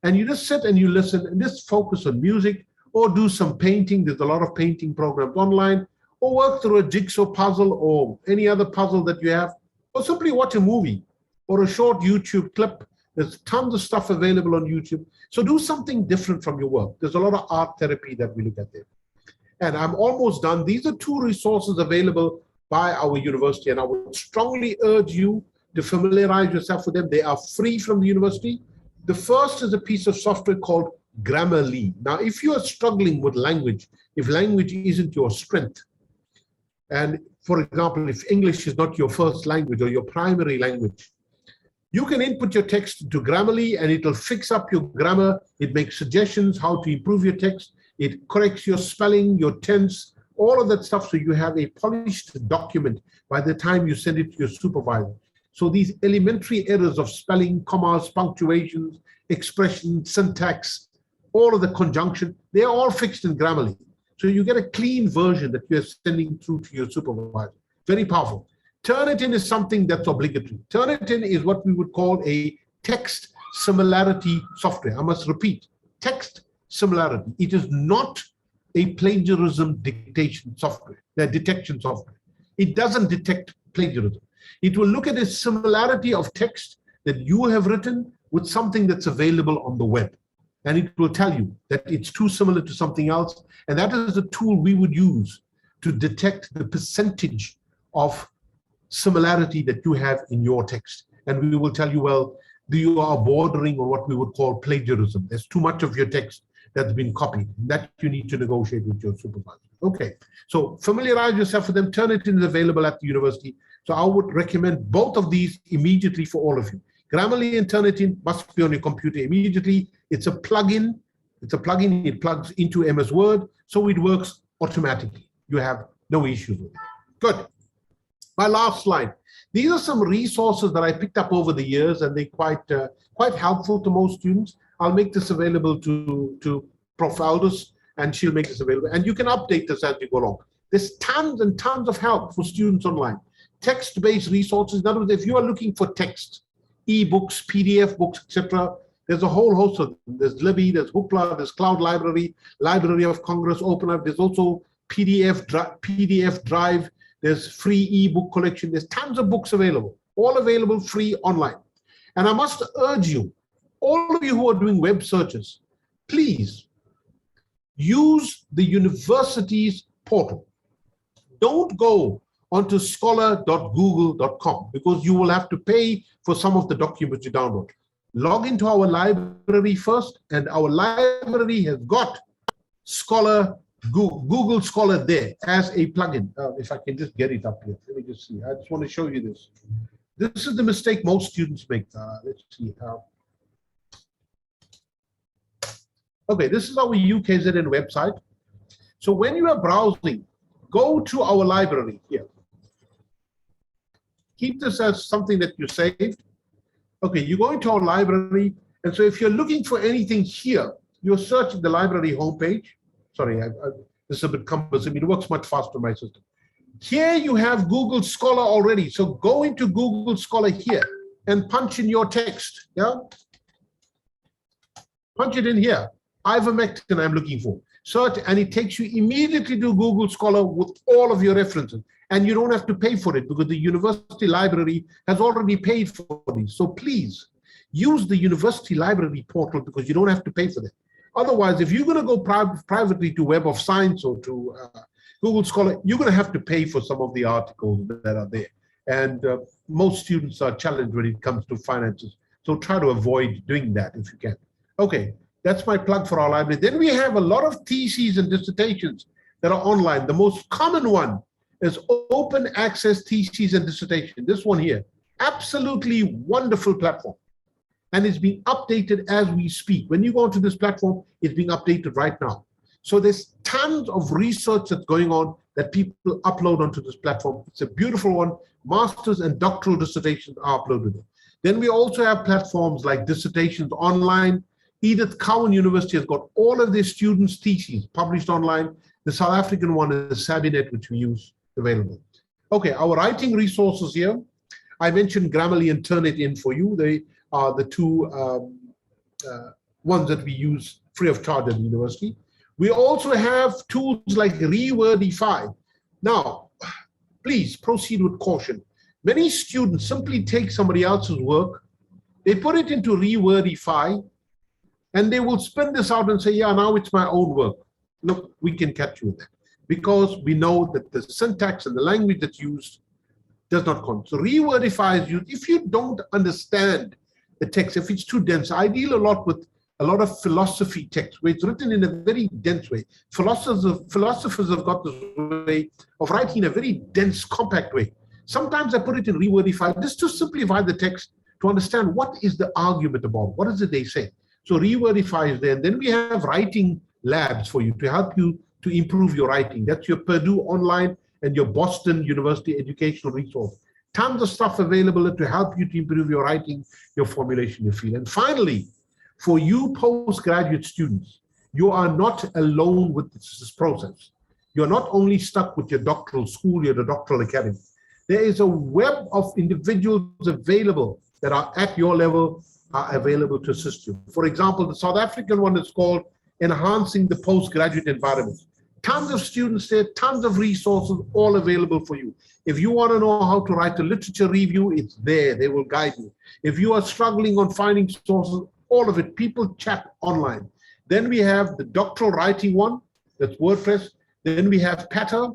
Speaker 2: And you just sit and you listen and just focus on music, or do some painting. There's a lot of painting programs online, or work through a jigsaw puzzle or any other puzzle that you have, or simply watch a movie or a short YouTube clip. There's tons of stuff available on YouTube. So do something different from your work. There's a lot of art therapy that we look at there. And I'm almost done. These are 2 resources available by our university, and I would strongly urge you to familiarize yourself with them. They are free from the university. The first is a piece of software called Grammarly. Now, if you are struggling with language, if language isn't your strength, and for example, if English is not your first language or your primary language, you can input your text into Grammarly and it'll fix up your grammar. It makes suggestions how to improve your text. It corrects your spelling, your tense, all of that stuff, so you have a polished document by the time you send it to your supervisor. So these elementary errors of spelling, commas, punctuations, expressions, syntax, all of the conjunction, they're all fixed in Grammarly. So you get a clean version that you're sending through to your supervisor. Very powerful. Turnitin is something that's obligatory. Turnitin is what we would call a text similarity software. I must repeat, text similarity. It is not a plagiarism detection software. It doesn't detect plagiarism. It will look at a similarity of text that you have written with something that's available on the web. And it will tell you that it's too similar to something else. And that is the tool we would use to detect the percentage of similarity that you have in your text. And we will tell you, well, you are bordering on what we would call plagiarism. There's too much of your text that's been copied. That you need to negotiate with your supervisor. Okay, so familiarize yourself with them. Turnitin is available at the university. So I would recommend both of these immediately for all of you. Grammarly and Turnitin must be on your computer immediately. It's a plugin. It plugs into MS Word, so it works automatically. You have no issues with it. Good. My last slide. These are some resources that I picked up over the years, and they're quite helpful to most students. I'll make this available to Prof. Aldous, and she'll make this available. And you can update this as you go along. There's tons and tons of help for students online. Text-based resources. In other words, if you are looking for text, e-books, PDF books, etc., there's a whole host of them. There's Libby, there's Hoopla, there's Cloud Library, Library of Congress, OpenUp. There's also PDF Drive. There's free e-book collection. There's tons of books available, all available free online. And I must urge you, all of you who are doing web searches, please use the university's portal. Don't go onto scholar.google.com because you will have to pay for some of the documents you download. Log into our library first, and our library has got Google Scholar there as a plugin. If I can just get it up here. Let me just see. I just want to show you this. This is the mistake most students make. Let's see how. Okay, this is our UKZN website. So when you are browsing, go to our library here. Keep this as something that you saved. Okay, you go into our library, and so if you're looking for anything here, you're searching the library homepage. Sorry, this is a bit cumbersome. It works much faster in my system. Here you have Google Scholar already. So go into Google Scholar here and punch in your text. Yeah, punch it in here. Ivermectin I'm looking for. Search, and it takes you immediately to Google Scholar with all of your references. And you don't have to pay for it because the university library has already paid for these. So please use the university library portal because you don't have to pay for that. Otherwise, if you're going to go privately to Web of Science or to Google Scholar, you're going to have to pay for some of the articles that are there. And most students are challenged when it comes to finances. So try to avoid doing that if you can. Okay, that's my plug for our library. Then we have a lot of theses and dissertations that are online. The most common one is open access theses and dissertation. This one here, absolutely wonderful platform. And it's being updated as we speak. When you go onto this platform, it's being updated right now. So there's tons of research that's going on that people upload onto this platform. It's a beautiful one. Masters and doctoral dissertations are uploaded. Then we also have platforms like Dissertations Online. Edith Cowan University has got all of their students' theses published online. The South African one is Sabinet, which we use available. Okay, our writing resources here. I mentioned Grammarly and Turnitin for you. They are the two ones that we use free of charge at the university. We also have tools like Rewordify. Now, please proceed with caution. Many students simply take somebody else's work, they put it into Rewordify, and they will spin this out and say, yeah, now it's my own work. Look, we can catch you with that because we know that the syntax and the language that's used does not count. So Rewordify is used. If you don't understand the text, if it's too dense, I deal a lot with a lot of philosophy text where it's written in a very dense way. Philosophers have got this way of writing in a very dense, compact way. Sometimes I put it in Rewordify just to simplify the text to understand what is the argument about, what is it they say. So Rewordify is there. And then we have writing labs for you to help you to improve your writing. That's your Purdue Online and your Boston University educational resource. Tons of stuff available to help you to improve your writing, your formulation, your feel. And finally, for you postgraduate students, you are not alone with this process. You're not only stuck with your doctoral school, your doctoral academy. There is a web of individuals available that are at your level, are available to assist you. For example, the South African one is called Enhancing the Postgraduate Environment. Tons of students there, tons of resources, all available for you. If you want to know how to write a literature review, it's there. They will guide you. If you are struggling on finding sources, all of it, people chat online. Then we have the doctoral writing one, that's WordPress. Then we have Patter,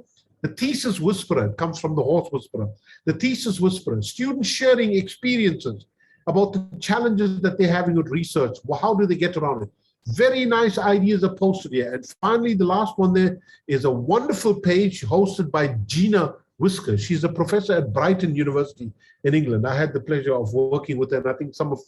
Speaker 2: the Thesis Whisperer, it comes from the Horse Whisperer. The Thesis Whisperer, students sharing experiences about the challenges that they're having with research. Well, how do they get around it? Very nice ideas are posted here. And finally, the last one there is a wonderful page hosted by Gina Whisker. She's a professor at Brighton University in England. I had the pleasure of working with her, and I think some of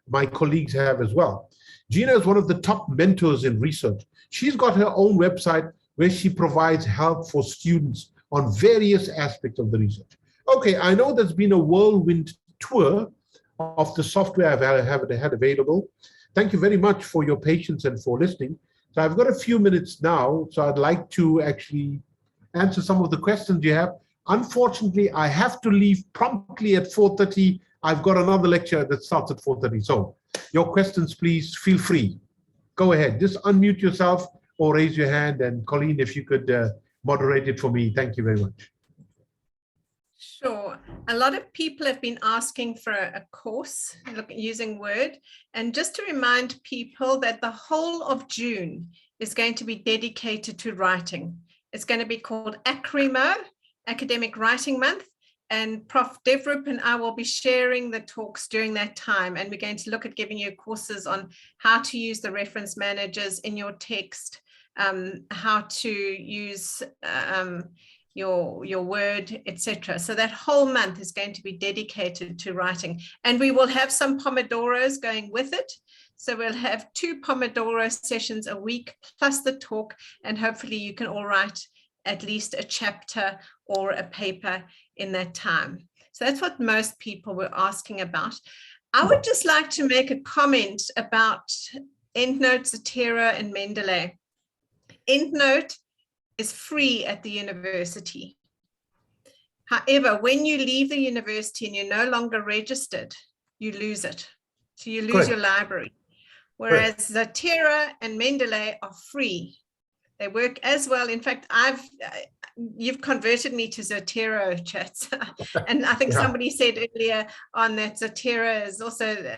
Speaker 2: my colleagues have as well. Gina is one of the top mentors in research. She's got her own website where she provides help for students on various aspects of the research. Okay, I know there's been a whirlwind tour of the software I've had available. Thank you very much for your patience and for listening. So I've got a few minutes now, so I'd like to actually answer some of the questions you have. Unfortunately, I have to leave promptly at 4:30. I've got another lecture that starts at 4:30. So your questions, please feel free. Go ahead, just unmute yourself or raise your hand. And Colleen, if you could moderate it for me. Thank you very much.
Speaker 1: Sure. A lot of people have been asking for a course using Word. And just to remind people that the whole of June is going to be dedicated to writing. It's going to be called ACRIMO, Academic Writing Month. And Prof. Devrup and I will be sharing the talks during that time. And we're going to look at giving you courses on how to use the reference managers in your text, how to use your Word, etc. So that whole month is going to be dedicated to writing. And we will have some Pomodoros going with it. So we'll have 2 Pomodoro sessions a week plus the talk, and hopefully you can all write at least a chapter or a paper in that time. So that's what most people were asking about. I would just like to make a comment about EndNote, Zotero, and Mendeley. EndNote is free at the university. However, when you leave the university and you're no longer registered, you lose it. So you lose your library. Whereas Zotero and Mendeley are free. They work as well. In fact, you've converted me to Zotero, chats. And I think somebody said earlier on that Zotero is also,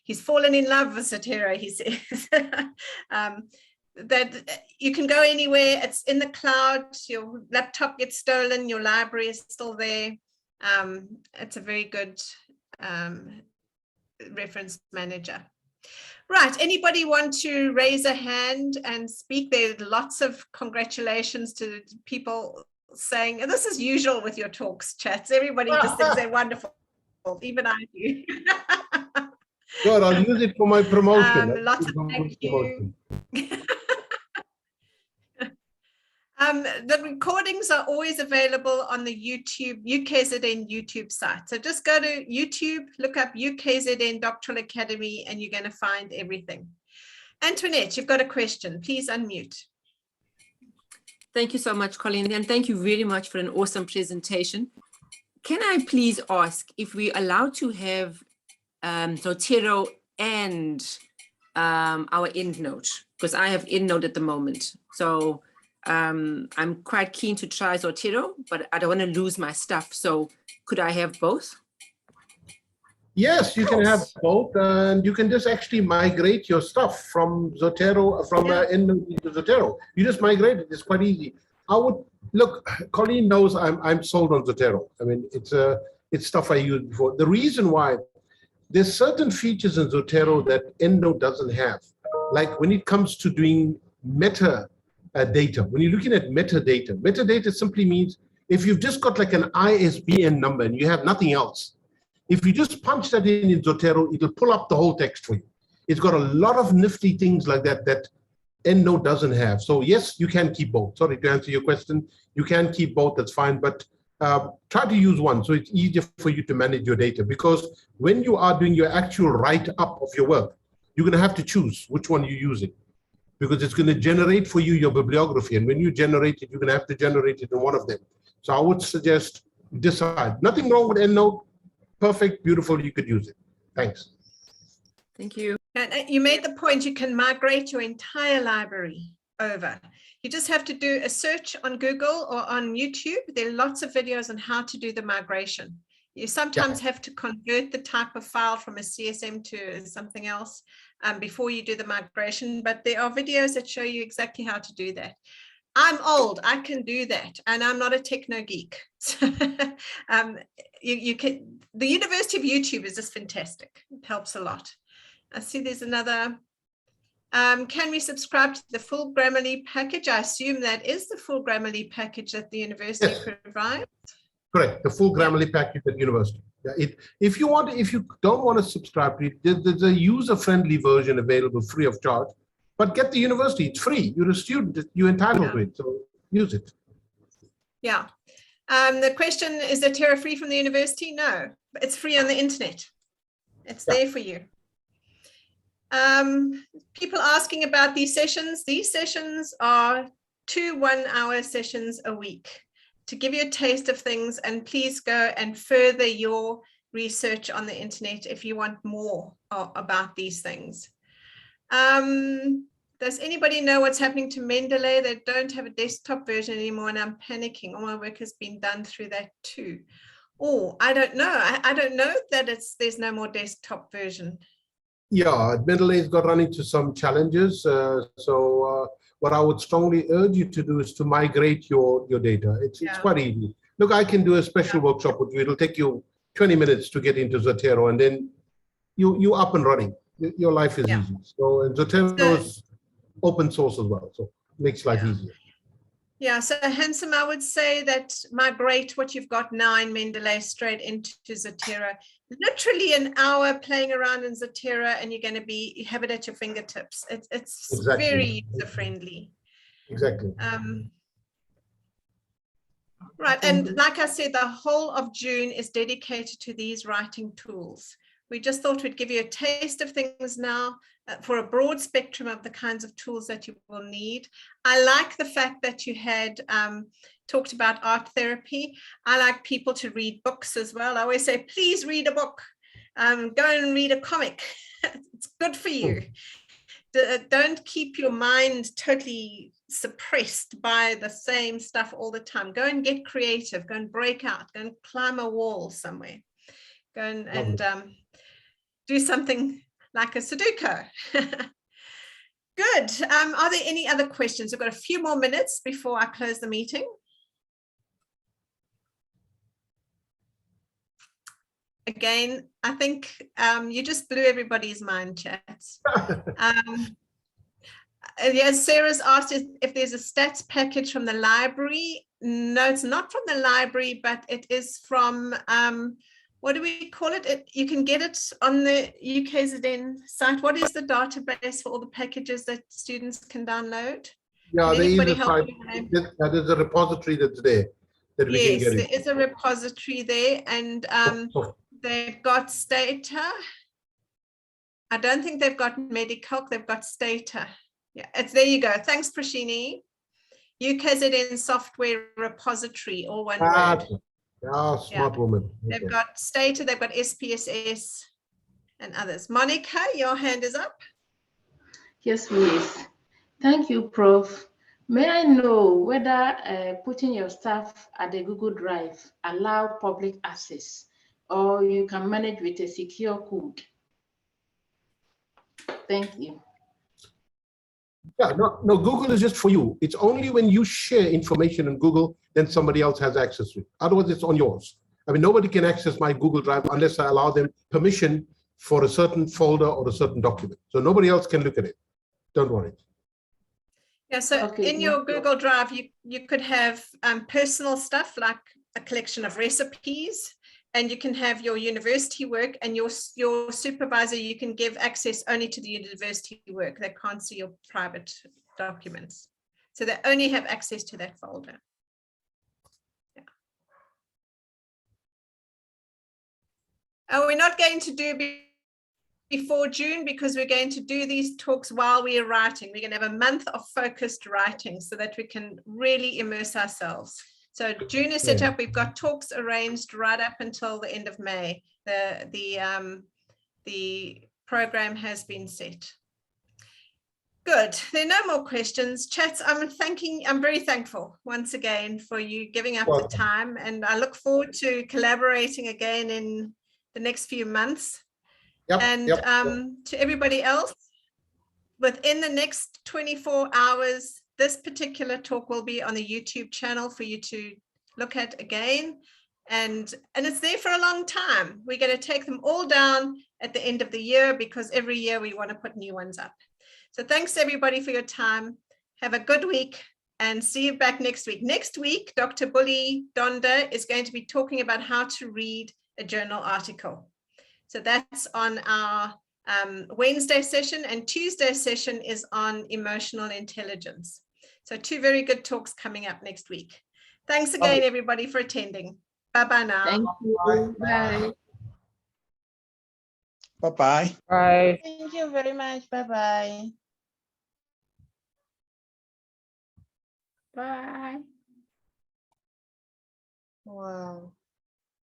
Speaker 1: he's fallen in love with Zotero, he says. That you can go anywhere, it's in the cloud, your laptop gets stolen, your library is still there. It's a very good reference manager. Right, anybody want to raise a hand and speak? There's lots of congratulations to people saying, this is usual with your talks, chats. Everybody just thinks they're wonderful, even I do.
Speaker 2: Good, I'll use it for my promotion.
Speaker 1: Lots of thank you. The recordings are always available on the UKZN YouTube site. So just go to YouTube, look up UKZN Doctoral Academy, and you're going to find everything. Antoinette, you've got a question. Please unmute.
Speaker 3: Thank you so much, Colleen, and thank you very much for an awesome presentation. Can I please ask if we're allowed to have Zotero and our EndNote? Because I have EndNote at the moment. So I'm quite keen to try Zotero, but I don't want to lose my stuff. So could I have both?
Speaker 2: Yes, you can have both, and you can just actually migrate your stuff from Zotero, from EndNote to Zotero. You just migrate it. It's quite easy. I would look. Colleen knows I'm sold on Zotero. I mean, it's stuff I used before. The reason why, there's certain features in Zotero that EndNote doesn't have, like when it comes to doing meta data. When you're looking at metadata simply means if you've just got like an ISBN number and you have nothing else, if you just punch that in Zotero, it'll pull up the whole text for you. It's got a lot of nifty things like that that EndNote doesn't have. So yes, you can keep both. Sorry to answer your question. You can keep both, that's fine, but try to use one so it's easier for you to manage your data, because when you are doing your actual write-up of your work, you're going to have to choose which one you're using, because it's going to generate for you your bibliography. And when you generate it, you're going to have to generate it in one of them. So I would suggest decide. Nothing wrong with EndNote. Perfect, beautiful, you could use it. Thanks.
Speaker 3: Thank you.
Speaker 1: And you made the point you can migrate your entire library over. You just have to do a search on Google or on YouTube. There are lots of videos on how to do the migration. You sometimes have to convert the type of file from a CSM to something else before you do the migration, but there are videos that show you exactly how to do that. I'm old, I can do that, and I'm not a techno geek. You can, the University of YouTube is just fantastic. It helps a lot. I see there's another. Can we subscribe to the full Grammarly package? I assume that is the full Grammarly package that the university provides.
Speaker 2: Correct, the full Grammarly package at university. Yeah, if you don't want to subscribe to it, there's a user-friendly version available free of charge. But get the university, it's free. You're a student, you're entitled to it, so use it. Yeah.
Speaker 1: The question, is Zotero free from the university? No, it's free on the internet. It's there for you. People asking about these sessions. These sessions are 2 1-hour sessions a week to give you a taste of things, and please go and further your research on the internet if you want more about these things. Does anybody know what's happening to Mendeley? They don't have a desktop version anymore, and I'm panicking. All my work has been done through that too. Oh, I don't know. I don't know that there's no more desktop version. Yeah, Mendeley's got run into some challenges. What I would strongly urge you to do is to migrate your data. It's quite easy. Look, I can do a special workshop with you. It'll take you 20 minutes to get into Zotero, and then you up and running. Your life is easy. So, and Zotero is open source as well, so it makes life easier. Yeah, so Handsome, I would say that migrate what you've got now in Mendeley straight into Zotero. Literally an hour playing around in Zotero, and you're going to have it at your fingertips. It's very user friendly. Exactly. Right, and like I said, the whole of June is dedicated to these writing tools. We just thought we'd give you a taste of things now for a broad spectrum of the kinds of tools that you will need. I like the fact that you had talked about art therapy. I like people to read books as well. I always say, please read a book. Go and read a comic. It's good for you. Don't keep your mind totally suppressed by the same stuff all the time. Go and get creative. Go and break out. Go and climb a wall somewhere. Go and do something like a Sudoku. Good. Are there any other questions? We've got a few more minutes before I close the meeting. Again, I think you just blew everybody's mind, chats. Yes, Sarah's asked if there's a stats package from the library. No, it's not from the library, but it is from, what do we call it? You can get it on the UKZN site. What is the database for all the packages that students can download?
Speaker 2: Yeah, there is a
Speaker 1: help
Speaker 2: site. That is a repository that's there that we can get.
Speaker 1: Yes, there is a repository there, and they've got Stata. I don't think they've got Medicalc, they've got Stata. Yeah, it's there you go. Thanks, Prashini. UKZN software repository, all one word.
Speaker 2: Yeah, smart woman. Okay.
Speaker 1: They've got Stata, they've got SPSS and others. Monica, your hand is up.
Speaker 5: Yes, please. Thank you, Prof. May I know whether putting your stuff at the Google Drive allow public access, or you can manage with a secure code? Thank you.
Speaker 2: Yeah, no, Google is just for you. It's only when you share information in Google, then somebody else has access to it. Otherwise, it's on yours. I mean, nobody can access my Google Drive unless I allow them permission for a certain folder or a certain document. So nobody else can look at it. Don't worry.
Speaker 1: Yeah, so in your Google Drive, you could have personal stuff like a collection of recipes, and you can have your university work, and your supervisor, you can give access only to the university work. They can't see your private documents. So they only have access to that folder. Yeah. We're not going to do before June because we're going to do these talks while we are writing. We're going to have a month of focused writing so that we can really immerse ourselves. So June is set up. We've got talks arranged right up until the end of May. The program has been set. Good. There are no more questions. Chats, I'm very thankful once again for you giving up the time, and I look forward to collaborating again in the next few months. To everybody else, within the next 24 hours, this particular talk will be on the YouTube channel for you to look at again. And it's there for a long time. We're going to take them all down at the end of the year because every year we want to put new ones up. So thanks everybody for your time. Have a good week and see you back next week. Next week, Dr. Bully Donda is going to be talking about how to read a journal article. So that's on our Wednesday session, and Tuesday session is on emotional intelligence. So 2 very good talks coming up next week. Thanks again, everybody, for attending. Bye-bye now.
Speaker 5: Thank you. Bye.
Speaker 6: Bye-bye.
Speaker 7: Bye.
Speaker 8: Thank you very much. Bye-bye.
Speaker 7: Bye.
Speaker 8: Wow.